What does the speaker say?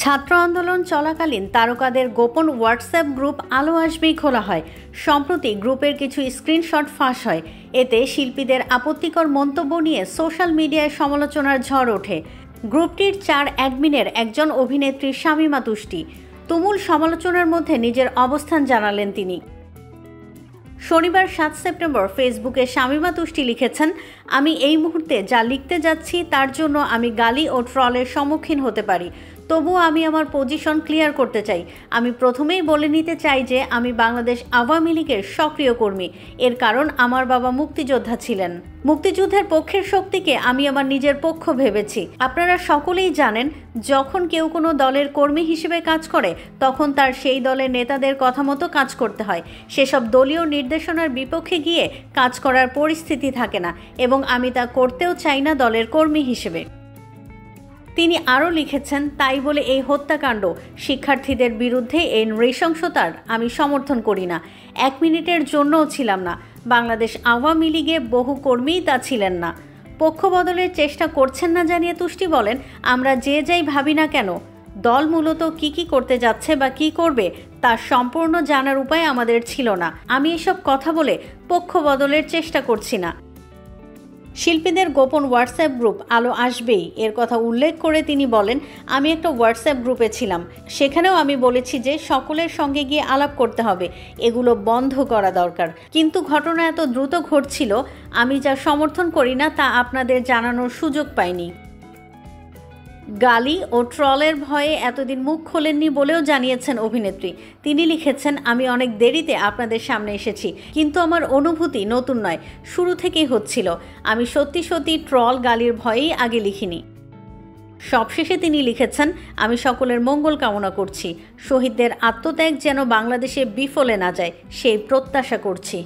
ছাত্র আন্দোলন চলাকালীন তারকাদের গোপন হোয়াটসঅ্যাপ গ্রুপ আলো আসবেই খোলা হয়। সম্প্রতি গ্রুপের কিছু স্ক্রিনশট ফাঁস হয়। এতে শিল্পীদের আপত্তিকর মন্তব্য নিয়ে সোশ্যাল মিডিয়ায় সমালোচনার ঝড় ওঠে। গ্রুপটির 4 অ্যাডমিনের একজন অভিনেত্রী শামীমা তুষ্টি। তুমুল সমালোচনার মধ্যে নিজের অবস্থান জানালেন তিনি। শনিবার 7 সেপ্টেম্বর ফেসবুকে শামীমা তুষ্টি লিখেছেন, আমি এই মুহূর্তে যা লিখতে যাচ্ছি তার জন্য আমি গালি ও ট্রলের সম্মুখীন হতে পারি। তবুও আমি আমার পজিশন ক্লিয়ার করতে চাই। আমি প্রথমেই বলে নিতে চাই যে আমি বাংলাদেশ আওয়ামী লীগের সক্রিয় কর্মী। এর কারণ আমার বাবা মুক্তিযোদ্ধা ছিলেন। মুক্তিযুদ্ধের পক্ষের শক্তিকে আমি আমার নিজের পক্ষ ভেবেছি। আপনারা সকলেই জানেন, যখন কেউ কোনো দলের কর্মী হিসেবে কাজ করে তখন তার সেই দলের নেতাদের কথা মতো কাজ করতে হয়। সেসব দলীয় নির্দেশনার বিপক্ষে গিয়ে কাজ করার পরিস্থিতি থাকে না এবং আমি তা করতেও চাই না দলের কর্মী হিসেবে। তিনি আরও লিখেছেন, তাই বলে এই হত্যাকাণ্ড, শিক্ষার্থীদের বিরুদ্ধে এই নৃশংসতার আমি সমর্থন করি না। 1 মিনিটের জন্যও ছিলাম না। বাংলাদেশ আওয়ামী লীগে বহু কর্মীই তা ছিলেন না। পক্ষ বদলের চেষ্টা করছেন না জানিয়ে তুষ্টি বলেন, আমরা যে যাই ভাবি না কেন, দল মূলত কি করতে যাচ্ছে বা কি করবে তা সম্পূর্ণ জানার উপায় আমাদের ছিল না। আমি এসব কথা বলে পক্ষ বদলের চেষ্টা করছি না। শিল্পীদের গোপন হোয়াটসঅ্যাপ গ্রুপ আলো আসবেই এর কথা উল্লেখ করে তিনি বলেন, আমি একটা হোয়াটসঅ্যাপ গ্রুপে ছিলাম। সেখানেও আমি বলেছি যে সকলের সঙ্গে গিয়ে আলাপ করতে হবে, এগুলো বন্ধ করা দরকার। কিন্তু ঘটনা এত দ্রুত ঘটছিল, আমি যা সমর্থন করি না তা আপনাদের জানানোর সুযোগ পাইনি। গালি ও ট্রলের ভয়ে এতদিন মুখ খোলেননি বলেও জানিয়েছেন অভিনেত্রী। তিনি লিখেছেন, আমি অনেক দেরিতে আপনাদের সামনে এসেছি, কিন্তু আমার অনুভূতি নতুন নয়, শুরু থেকেই হচ্ছিল। আমি সত্যি ট্রল গালির ভয়েই আগে লিখিনি। সবশেষে তিনি লিখেছেন, আমি সকলের মঙ্গল কামনা করছি। শহীদদের আত্মত্যাগ যেন বাংলাদেশে বিফলে না যায় সেই প্রত্যাশা করছি।